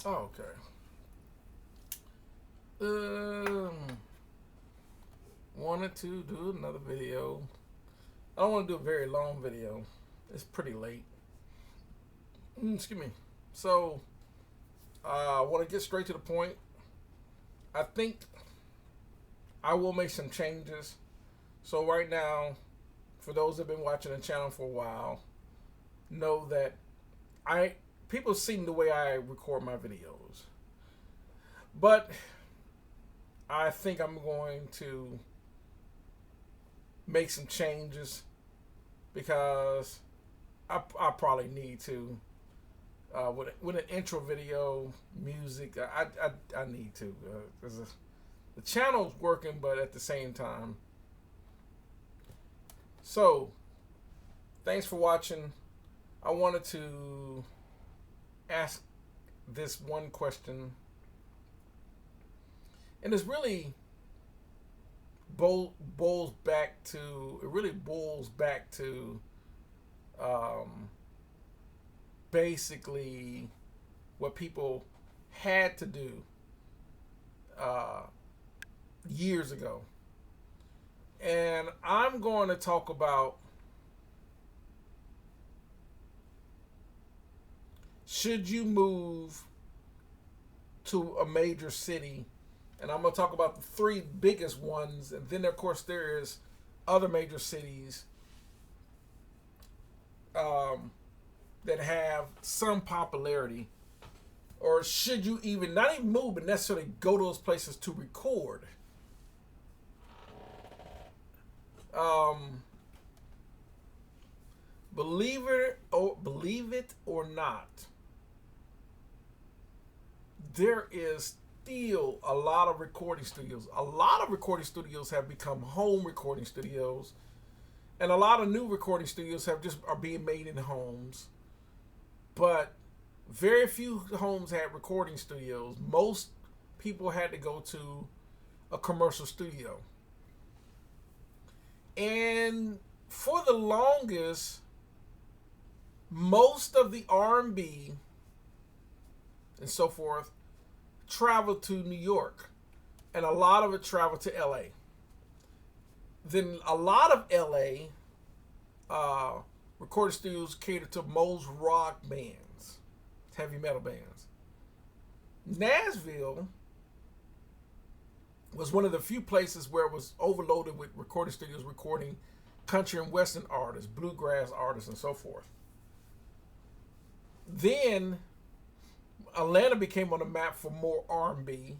Oh, okay. Um, Wanted to do another video. I don't want to do a very long video. It's pretty late. Excuse me. So, I want to get straight to the point. I think I will make some changes. So right now, for those that have been watching the channel for a while, know that I people seen the way I record my videos, but I think I'm going to make some changes because I probably need to. With an intro video, music, I need to. Because the channel's working, but at the same time. So, thanks for watching. I wanted to ask this one question. And it's really boils back to basically what people had to do years ago. And I'm going to talk about, should you move to a major city? And I'm going to talk about the three biggest ones. And then, of course, there is other major cities that have some popularity. Or should you even, not even move, but necessarily go to those places to record? Believe it or not, there is still a lot of recording studios. A lot of recording studios have become home recording studios, and a lot of new recording studios are being made in homes. But very few homes had recording studios. Most people had to go to a commercial studio. And for the longest, most of the R&B and so forth traveled to New York, and a lot of it traveled to LA. Then a lot of LA recording studios cater to most rock bands, heavy metal bands. Nashville was one of the few places where it was overloaded with recording studios recording country and western artists, bluegrass artists, and so forth. Then Atlanta became on the map for more R&B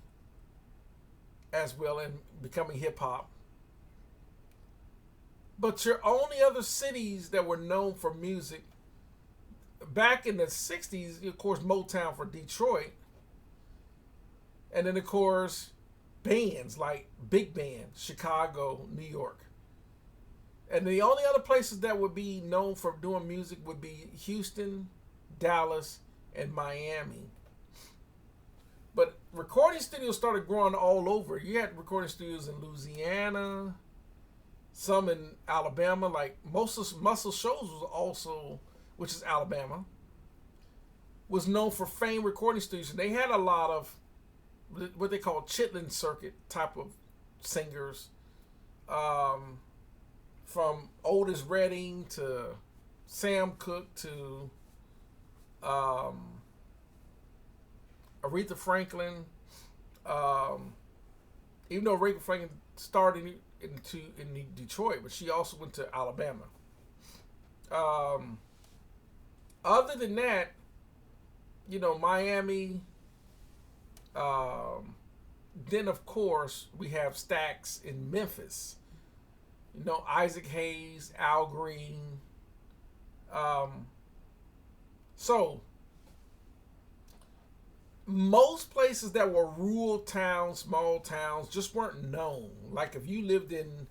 as well, and becoming hip hop. But your only other cities that were known for music back in the 60s, of course, Motown for Detroit. And then, of course, bands like big bands, Chicago, New York. And the only other places that would be known for doing music would be Houston, Dallas, and Miami. But recording studios started growing all over. You had recording studios in Louisiana, some in Alabama, like Muscle Shoals was also, which is Alabama, was known for famed recording studios. And they had a lot of what they call Chitlin circuit type of singers, from Otis Redding to Sam Cooke to Aretha Franklin. Even though Aretha Franklin started in Detroit, but she also went to Alabama. Other than that, Miami. Then of course we have Stax in Memphis. Isaac Hayes, Al Green. So most places that were rural towns, small towns, just weren't known. Like if you lived in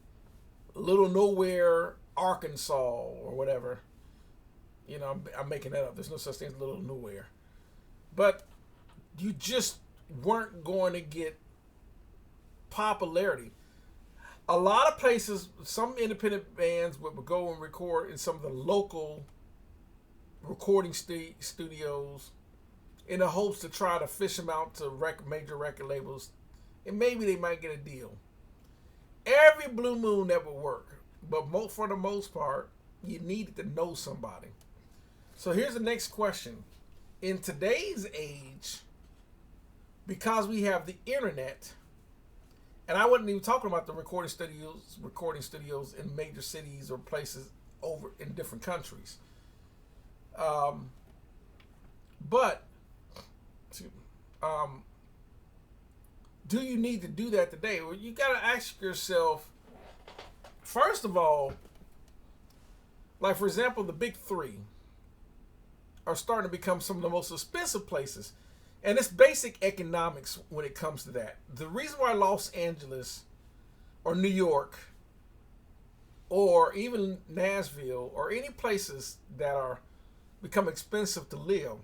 Little Nowhere, Arkansas, or whatever, I'm making that up. There's no such thing as Little Nowhere, but you just weren't going to get popularity. A lot of places, some independent bands would go and record in some of the local recording studios in the hopes to try to fish them out to major record labels, and maybe they might get a deal. Every blue moon that would work, but for the most part, you needed to know somebody. So here's the next question. In today's age, because we have the internet, and I wasn't even talking about the recording studios in major cities or places over in different countries. But do you need to do that today? Well, you got to ask yourself, first of all, like for example, the big three are starting to become some of the most expensive places. And it's basic economics when it comes to that. The reason why Los Angeles or New York or even Nashville or any places that are become expensive to live,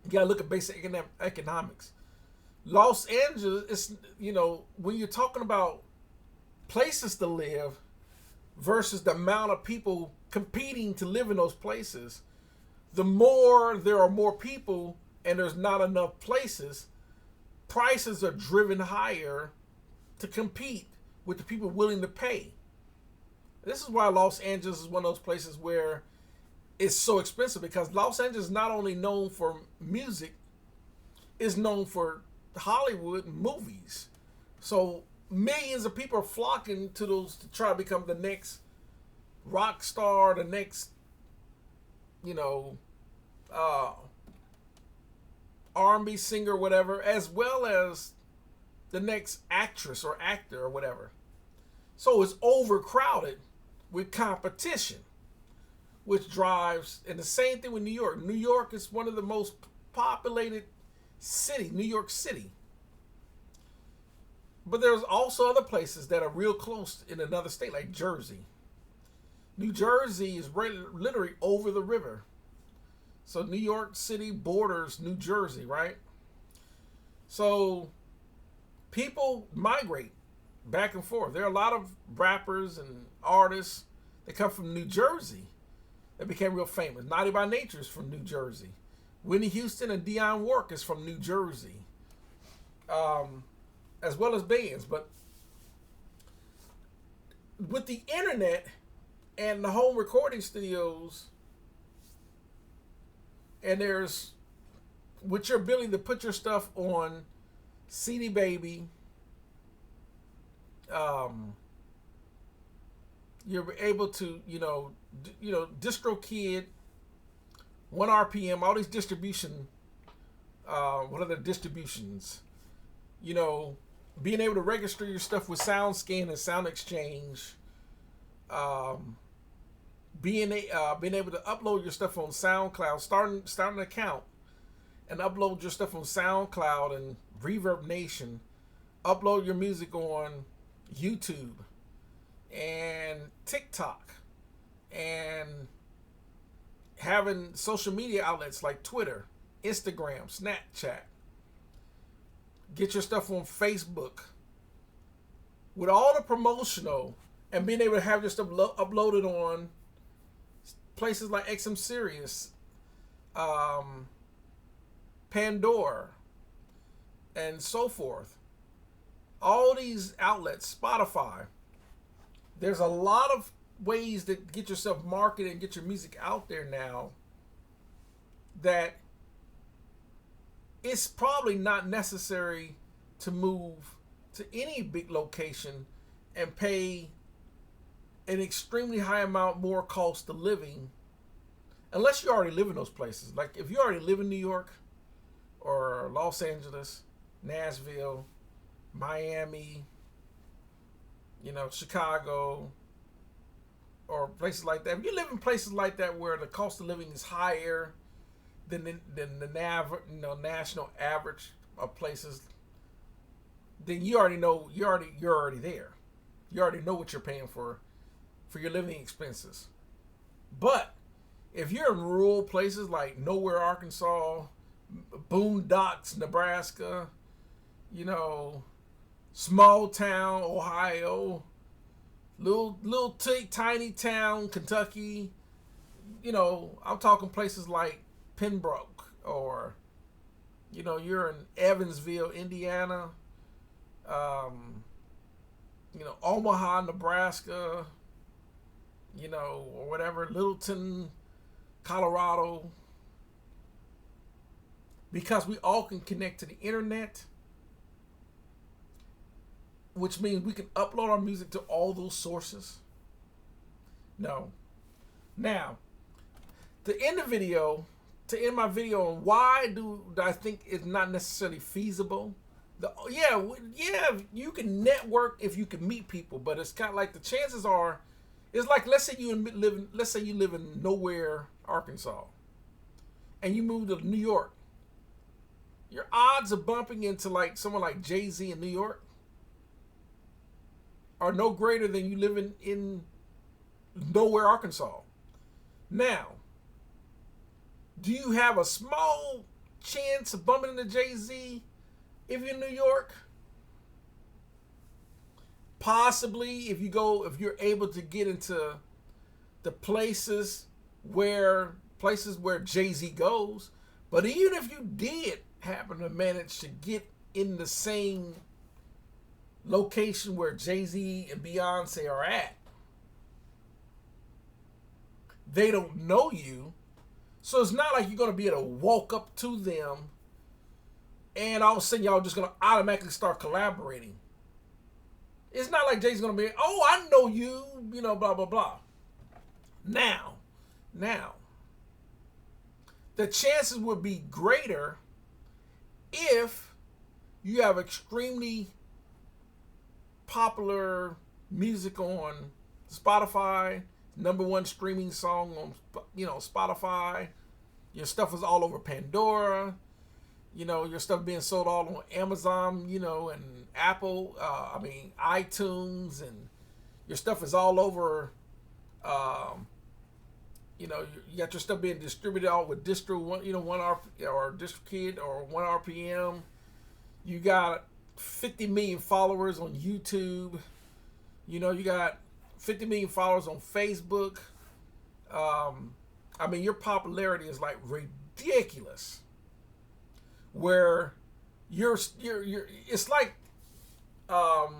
you gotta look at basic economics. Los Angeles is, when you're talking about places to live versus the amount of people competing to live in those places, the more there are more people and there's not enough places, prices are driven higher to compete with the people willing to pay. This is why Los Angeles is one of those places where it's so expensive, because Los Angeles is not only known for music, it's known for Hollywood movies. So millions of people are flocking to those to try to become the next rock star, the next, R&B singer or whatever, as well as the next actress or actor or whatever. So it's overcrowded with competition, which drives, and the same thing with New York. New York is one of the most populated cities, New York City. But there's also other places that are real close in another state, like Jersey. New Jersey is literally over the river. So New York City borders New Jersey, right? So people migrate back and forth. There are a lot of rappers and artists that come from New Jersey that became real famous. Naughty by Nature is from New Jersey. Whitney Houston and Dionne Warwick is from New Jersey, as well as bands. But with the internet and the home recording studios, and there's, with your ability to put your stuff on CD Baby, you're able to, DistroKid, 1RPM, all these distribution, what are the distributions? Being able to register your stuff with SoundScan and SoundExchange, being able to upload your stuff on SoundCloud, starting an account and upload your stuff on SoundCloud and Reverb Nation, upload your music on YouTube and TikTok, and having social media outlets like Twitter, Instagram, Snapchat, get your stuff on Facebook, with all the promotional, and being able to have your stuff uploaded on places like XM Sirius, Pandora, and so forth. All these outlets, Spotify. There's a lot of ways to get yourself marketed and get your music out there now that it's probably not necessary to move to any big location and pay an extremely high amount more cost of living, unless you already live in those places. Like if you already live in New York or Los Angeles, Nashville, Miami, Chicago, or places like that. If you live in places like that where the cost of living is higher than the national average of places, then you already know you're already there. You already know what you're paying for your living expenses. But if you're in rural places like Nowhere, Arkansas, Boondocks, Nebraska, small town Ohio, little tiny town Kentucky, I'm talking places like Pembroke, or you're in Evansville, Indiana, Omaha, Nebraska, or whatever, Littleton, Colorado, because we all can connect to the internet, which means we can upload our music to all those sources. No. Now, to end my video on why do I think it's not necessarily feasible. Yeah, you can network if you can meet people, but it's kind of like the chances are, it's like let's say you live in nowhere, Arkansas, and you move to New York. Your odds of bumping into like someone like Jay-Z in New York are no greater than you living in nowhere, Arkansas. Now, do you have a small chance of bumping into Jay-Z if you're in New York? Possibly, if you're able to get into the places where Jay-Z goes. But even if you did happen to manage to get in the same location where Jay-Z and Beyonce are at, they don't know you. So it's not like you're going to be able to walk up to them and all of a sudden y'all just going to automatically start collaborating. It's not like Jay's going to be, oh, I know you, blah, blah, blah. Now, the chances would be greater if you have extremely popular music on Spotify, #1 streaming song on Spotify. Your stuff is all over Pandora. Your stuff being sold all on Amazon, and Apple, iTunes, and your stuff is all over. You got your stuff being distributed all with Distro One, or DistroKid or 1RPM. You got 50 million followers on YouTube. You got 50 million followers on Facebook. Your popularity is like ridiculous. Where you're it's like, I'll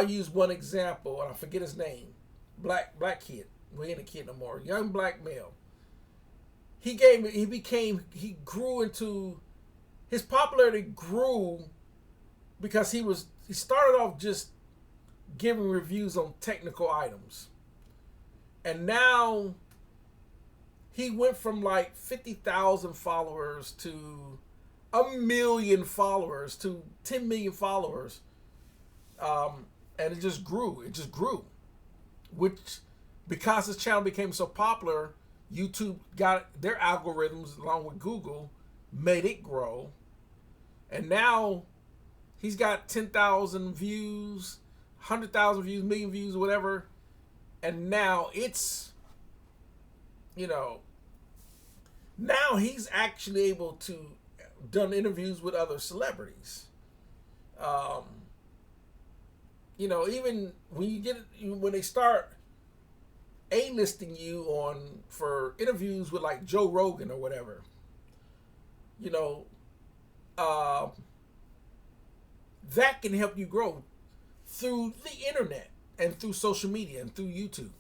use one example and I forget his name. Black kid. We ain't a kid no more. Young black male. His popularity grew because he started off just giving reviews on technical items. And now he went from like 50,000 followers to 1 million followers to 10 million followers. And it just grew. Which, because his channel became so popular, YouTube got their algorithms along with Google, made it grow. And now he's got 10,000 views, 100,000 views, million views, whatever. And now it's, now he's actually able to done interviews with other celebrities. Even when they start A-listing you for interviews with like Joe Rogan or whatever, that can help you grow through the internet and through social media and through YouTube.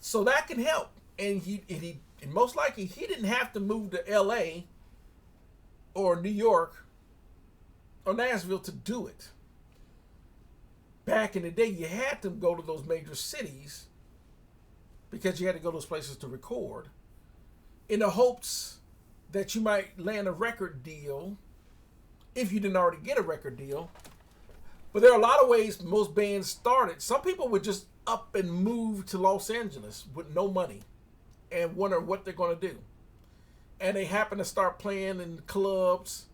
So that can help. And he most likely he didn't have to move to LA or New York or Nashville to do it. Back in the day, you had to go to those major cities because you had to go to those places to record in the hopes that you might land a record deal if you didn't already get a record deal. But there are a lot of ways most bands started. Some people would just up and move to Los Angeles with no money and wonder what they're going to do. And they happen to start playing in clubs,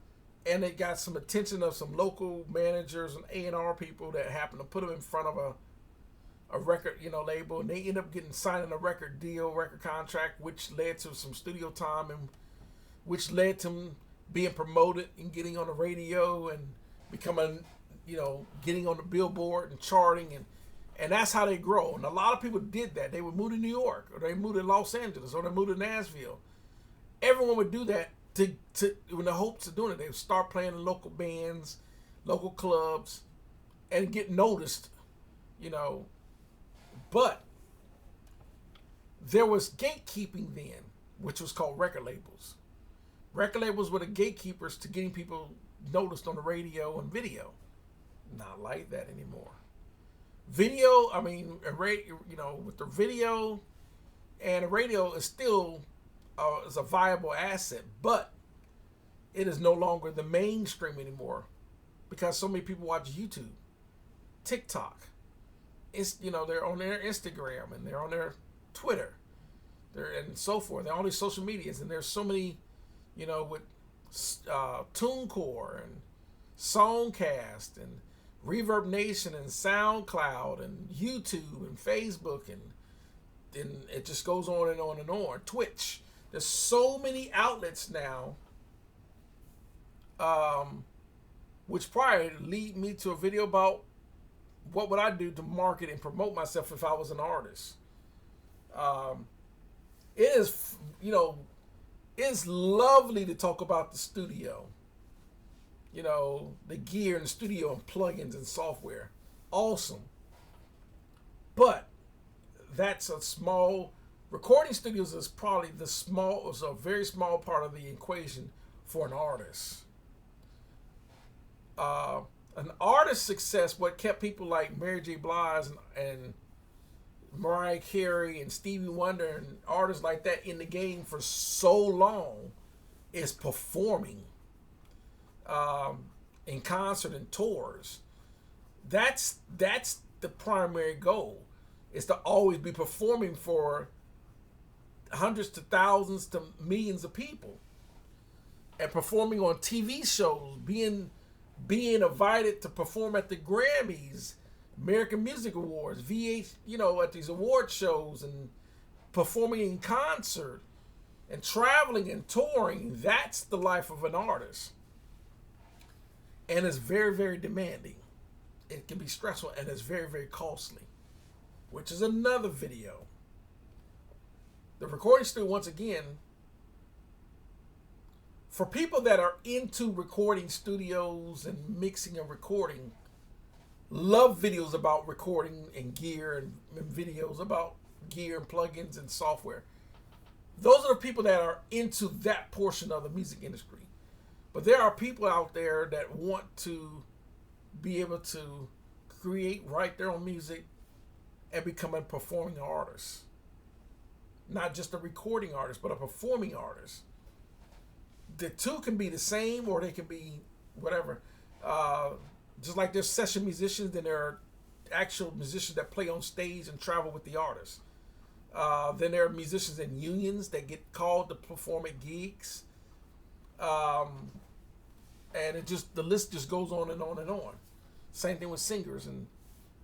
and they got some attention of some local managers and A&R people that happen to put them in front of a record, label, and they end up signing a record deal, record contract, which led to some studio time, and which led to them being promoted and getting on the radio and becoming, getting on the Billboard and charting, and that's how they grow. And a lot of people did that. They would move to New York, or they moved to Los Angeles, or they moved to Nashville, everyone would do that to in the hopes of doing it. They would start playing in local bands, local clubs, and get noticed, you know. But there was gatekeeping then, which was called record labels. Record labels were the gatekeepers to getting people noticed on the radio and video. Not like that anymore. Video, I mean, you know, with the video and the radio is still is a viable asset, but it is no longer the mainstream anymore because so many people watch YouTube, TikTok. It's, you know, they're on their Instagram and they're on their Twitter, and so forth. They're on these social medias, and there's so many, you know, with TuneCore and Songcast and Reverb Nation and SoundCloud and YouTube and Facebook and it just goes on and on and on. Twitch. There's so many outlets now, which probably lead me to a video about what would I do to market and promote myself if I was an artist. It is, you know, it's lovely to talk about the studio. You know, the gear in the studio and plugins and software. Awesome. But that's a small, recording studios is probably is a very small part of the equation for an artist. An artist's success, what kept people like Mary J. Blige and Mariah Carey and Stevie Wonder and artists like that in the game for so long is performing. In concert and tours. That's the primary goal, is to always be performing for hundreds to thousands to millions of people, and performing on TV shows, being invited to perform at the Grammys, American Music Awards, VH, you know, at these award shows, and performing in concert and traveling and touring. That's the life of an artist. And it's very, very demanding. It can be stressful, and it's very, very costly, which is another video. The recording studio, once again, for people that are into recording studios and mixing and recording, love videos about recording and gear and videos about gear and plugins and software. Those are the people that are into that portion of the music industry. But there are people out there that want to be able to create, write their own music, and become a performing artist. Not just a recording artist, but a performing artist. The two can be the same, or they can be whatever. Just like there's session musicians, then there are actual musicians that play on stage and travel with the artist. Then there are musicians in unions that get called to perform at gigs. And the list just goes on and on and on. Same thing with singers and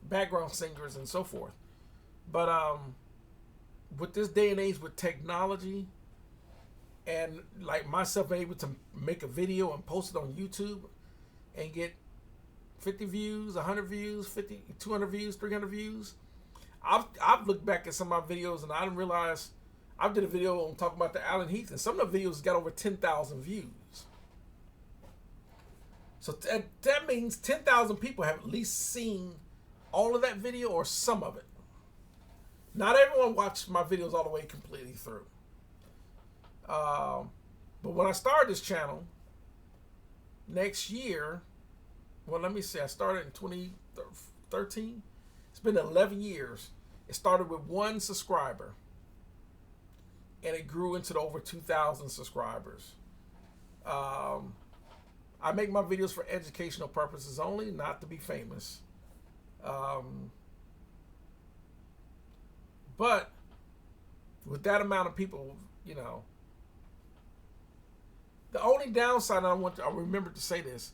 background singers and so forth. But with this day and age with technology, and like myself being able to make a video and post it on YouTube and get 50 views, 100 views, 50, 200 views, 300 views. I've looked back at some of my videos and I didn't realize I did a video on talking about the Allen Heath, and some of the videos got over 10,000 views. So that means 10,000 people have at least seen all of that video or some of it. Not everyone watched my videos all the way completely through. But when I started this channel, next year, well, let me see, I started in 2013. It's been 11 years. It started with 1 subscriber, and it grew into over 2,000 subscribers. I make my videos for educational purposes only, not to be famous. But with that amount of people, you know, the only downside, I remember to say this,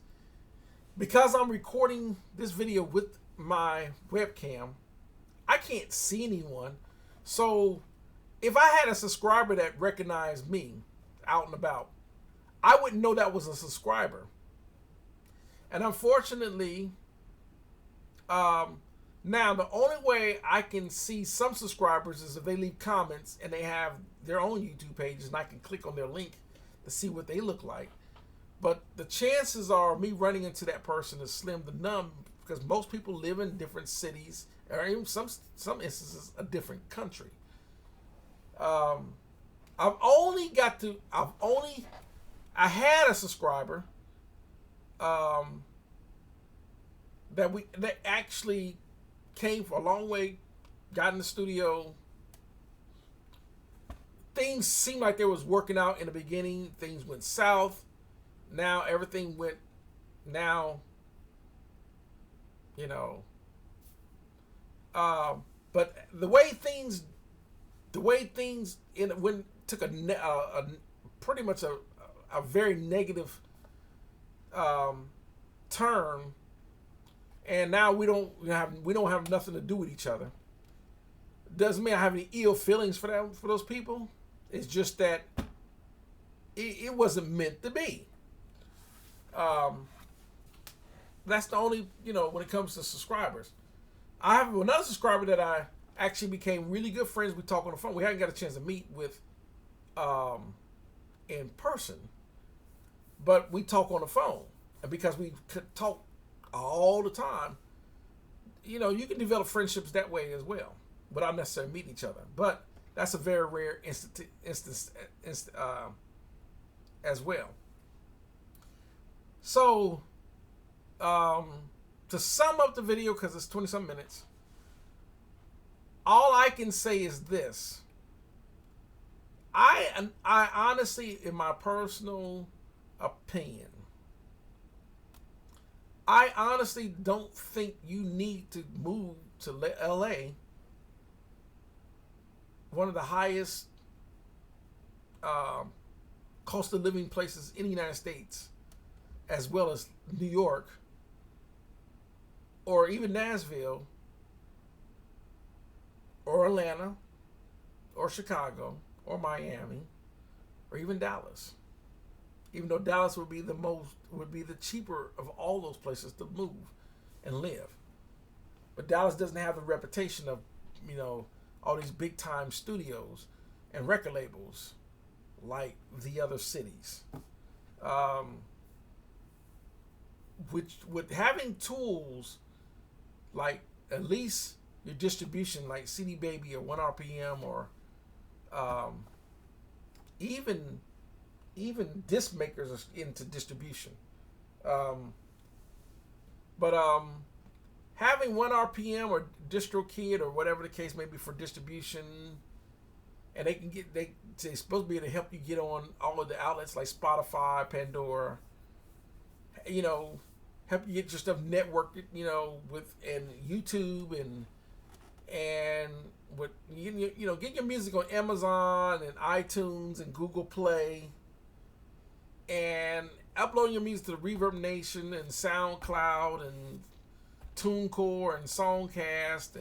because I'm recording this video with my webcam, I can't see anyone. So if I had a subscriber that recognized me out and about, I wouldn't know that was a subscriber. And unfortunately, now the only way I can see some subscribers is if they leave comments and they have their own YouTube pages, and I can click on their link to see what they look like. But the chances are me running into that person is slim to none, because most people live in different cities, or even some instances a different country. I had a subscriber that actually came from a long way, got in the studio. Things seemed like they was working out in the beginning. Things went south. Now everything went. Now, you know. But the way things took a pretty much a very negative turn, and now we don't have nothing to do with each other. Doesn't mean I have any ill feelings for those people. It's just that it wasn't meant to be. That's the only, when it comes to subscribers. I have another subscriber that I actually became really good friends. We talk on the phone. We hadn't got a chance to meet with in person, but we talk on the phone. And because we could talk all the time, you can develop friendships that way as well, without necessarily meeting each other. But that's a very rare instance as well. So, to sum up the video, because it's 20-some minutes, all I can say is this. I honestly, in my personal opinion, I honestly don't think you need to move to LA, one of the highest cost of living places in the United States, as well as New York, or even Nashville, or Atlanta, or Chicago, or Miami, or even Dallas. Even though Dallas would be the cheaper of all those places to move and live. But Dallas doesn't have the reputation of, all these big time studios and record labels like the other cities. Which with having tools like at least your distribution, like CD Baby or 1RPM, or even disc makers are into distribution. But having 1RPM or DistroKid or whatever the case may be for distribution, and they're supposed to be able to help you get on all of the outlets like Spotify, Pandora, help you get your stuff networked, with and YouTube and with get your music on Amazon and iTunes and Google Play, and uploading your music to the Reverb Nation and SoundCloud and TuneCore and Songcast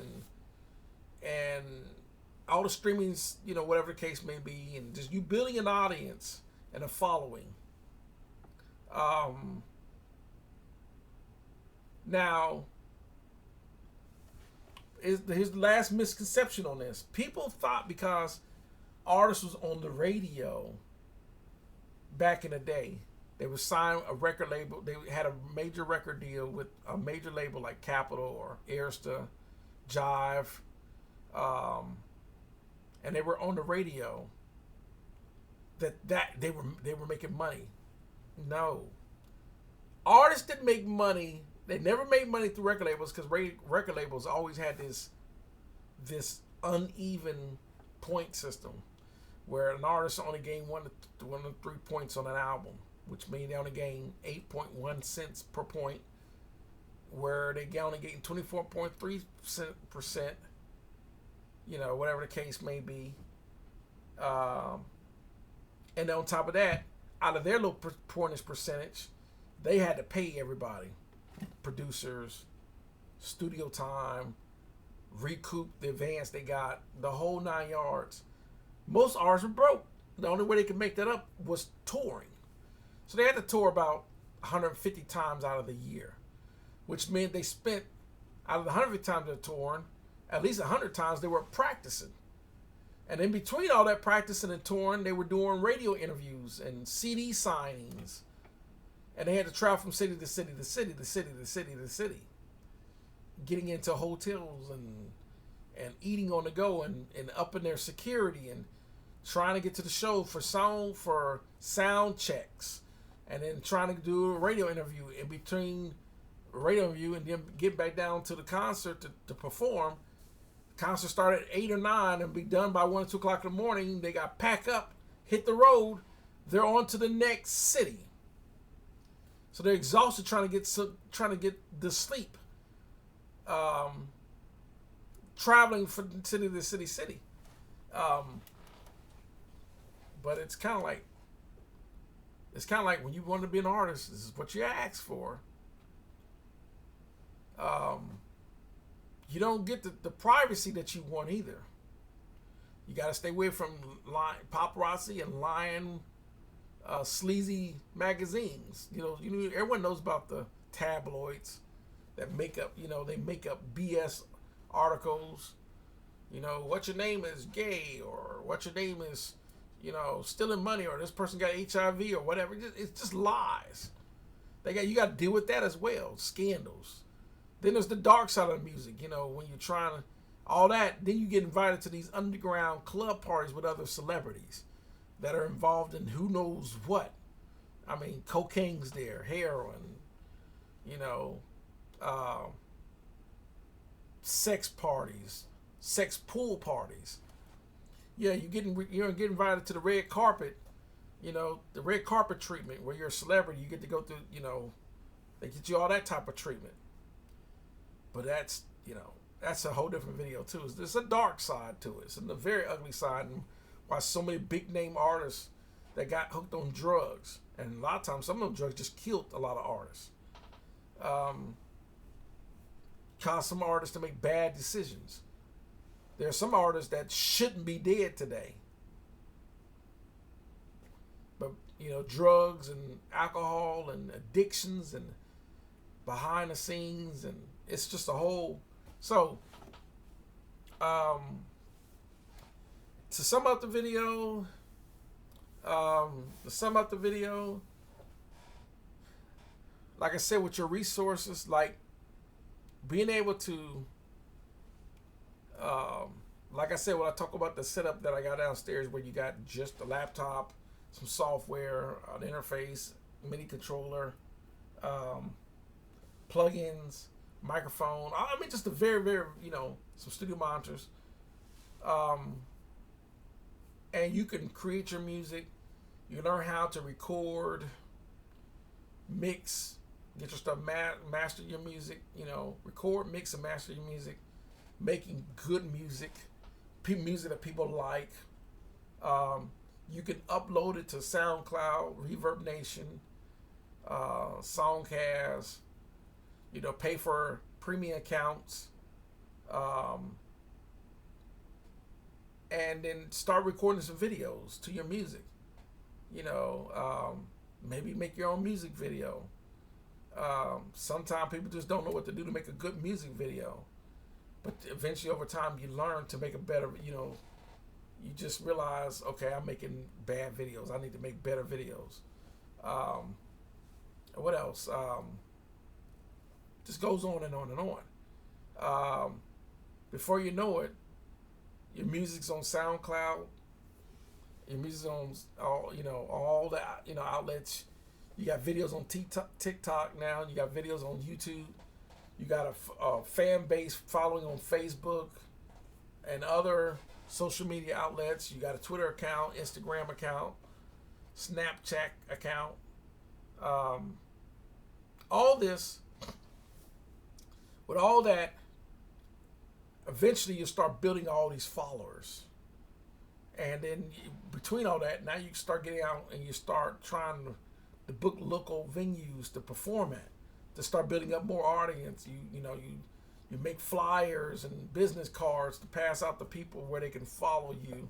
and all the streamings, whatever the case may be, and just you building an audience and a following. Now, here's the last misconception on this. People thought because artists was on the radio back in the day, they would sign a record label. They had a major record deal with a major label like Capitol or Arista, Jive, and they were on the radio. That they were making money. No, artists didn't make money. They never made money through record labels, because record labels always had this uneven point system, where an artist only gained 1 to 3 points on an album, which means they only gain 8.1 cents per point, where they only getting 24.3%, whatever the case may be. And on top of that, out of their little pointage percentage, they had to pay everybody, producers, studio time, recoup the advance they got, the whole 9 yards. Most artists were broke. The only way they could make that up was touring. So they had to tour about 150 times out of the year, which meant they spent, out of the 150 times they're touring, at least 100 times they were practicing. And in between all that practicing and touring, they were doing radio interviews and CD signings. And they had to travel from city to city to city to city to city to city, getting into hotels and eating on the go and upping their security and trying to get to the show for sound checks, and then trying to do a radio interview in between radio interview and then get back down to the concert to perform. The concert started at 8 or 9 and be done by 1 or 2 o'clock in the morning. They got pack up, hit the road, they're on to the next city. So they're exhausted trying to get the sleep. Traveling from city to city. But it's kind of like when you want to be an artist, this is what you ask for. You don't get the privacy that you want either. You got to stay away from paparazzi and lying, sleazy magazines. Everyone knows about the tabloids that make up BS articles. What your name is gay, or what your name is, stealing money, or this person got HIV or whatever. It's just lies. You got to deal with that as well. Scandals. Then there's the dark side of music. When you're trying to all that, then you get invited to these underground club parties with other celebrities that are involved in who knows what. I mean, cocaine's there, heroin, sex parties, sex pool parties. Yeah, you get invited to the red carpet, the red carpet treatment where you're a celebrity. You get to go through, they get you all that type of treatment. But that's a whole different video too. There's a dark side to it. It's a very ugly side, and why so many big name artists that got hooked on drugs, and a lot of times some of them drugs just killed a lot of artists. Caused some artists to make bad decisions. There are some artists that shouldn't be dead today, but drugs and alcohol and addictions and behind the scenes, and it's just a whole. So to sum up the video, like I said, with your resources, like being able to, like I said, when I talk about the setup that I got downstairs, where you got just a laptop, some software, an interface, MIDI controller, plugins, microphone. I mean, just a very, very, some studio monitors. And you can create your music. You learn how to record, mix, get your stuff, master your music. Record, mix, and master your music. Making good music, music that people like. You can upload it to SoundCloud, Reverb Nation, Songcast. Pay for premium accounts, and then start recording some videos to your music. Maybe make your own music video. Sometimes people just don't know what to do to make a good music video, but eventually over time you learn to make a better. You just realize, okay, I'm making bad videos. I need to make better videos. What else? Just goes on and on and on. Before you know it, your music's on SoundCloud. Your music's on all the outlets. You got videos on TikTok now. You got videos on YouTube. You got a fan base following on Facebook and other social media outlets. You got a Twitter account, Instagram account, Snapchat account. All this. With all that, eventually you start building all these followers. And then between all that, now you start getting out and you start trying to book local venues to perform at, to start building up more audience. You make flyers and business cards to pass out to people where they can follow you.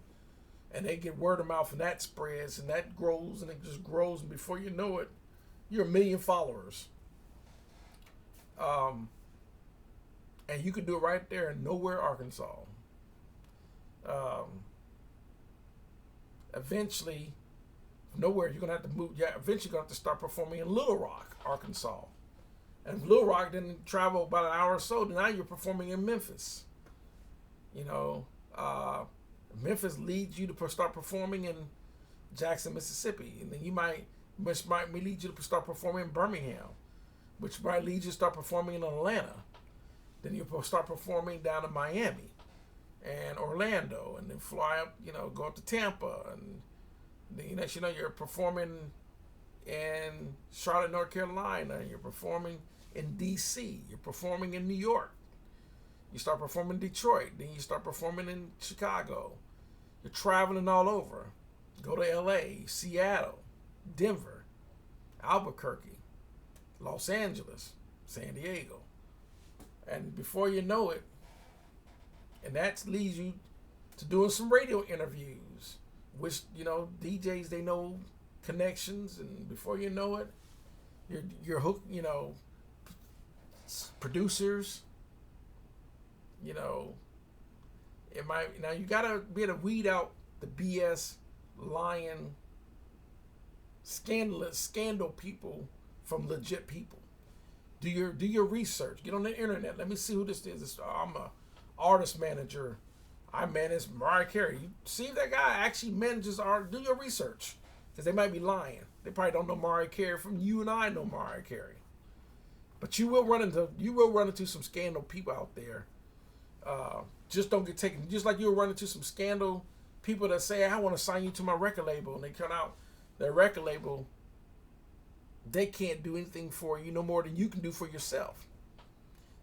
And they get word of mouth, and that spreads, and that grows, and it just grows. And before you know it, you're 1 million followers. And you can do it right there in Nowhere, Arkansas. eventually, nowhere, you're gonna have to move. Yeah, eventually, you're gonna have to start performing in Little Rock, Arkansas. And if Little Rock didn't travel about an hour or so, then now you're performing in Memphis. You know, Memphis leads you to start performing in Jackson, Mississippi, and then which might lead you to start performing in Birmingham, which might lead you to start performing in Atlanta. Then you'll start performing down in Miami and Orlando, and then fly up, go up to Tampa, and then next you know you're performing in Charlotte, North Carolina, and you're performing in D.C., you're performing in New York, you start performing in Detroit, then you start performing in Chicago. You're traveling all over. Go to L.A., Seattle, Denver, Albuquerque, Los Angeles, San Diego. And before you know it, and that leads you to doing some radio interviews, which, DJs, they know connections, and before you know it, you're hooked, producers, it might, now you gotta be able to weed out the BS, lying, scandal people from legit people. Do your research. Get on the internet. Let me see who this is. I'm a artist manager. I manage Mariah Carey. You see if that guy actually manages art. Do your research, because they might be lying. They probably don't know Mariah Carey from you, and I know Mariah Carey. But you will run into some scandal people out there. Just don't get taken. Just like you'll run into some scandal people that say, I want to sign you to my record label, and they come out, their record label, they can't do anything for you no more than you can do for yourself.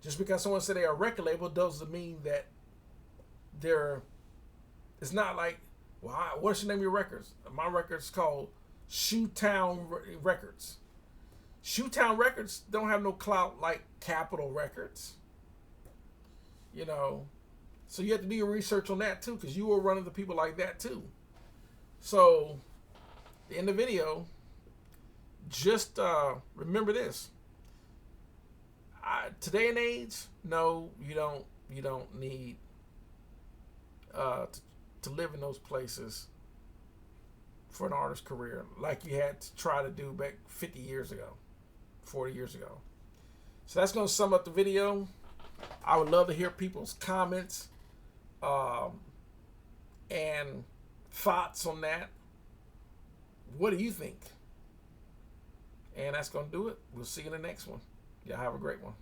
Just because someone said they're a record label doesn't mean that it's not like, well, what's the name of your records? My record's called Shoetown Records. Shoetown Records don't have no clout like Capitol Records. So you have to do your research on that too, because you will run into people like that too. So in the video, just remember this. Today and age, no, you don't need to live in those places for an artist's career like you had to try to do back 50 years ago, 40 years ago. So that's going to sum up the video. I would love to hear people's comments and thoughts on that. What do you think? And that's going to do it. We'll see you in the next one. Y'all have a great one.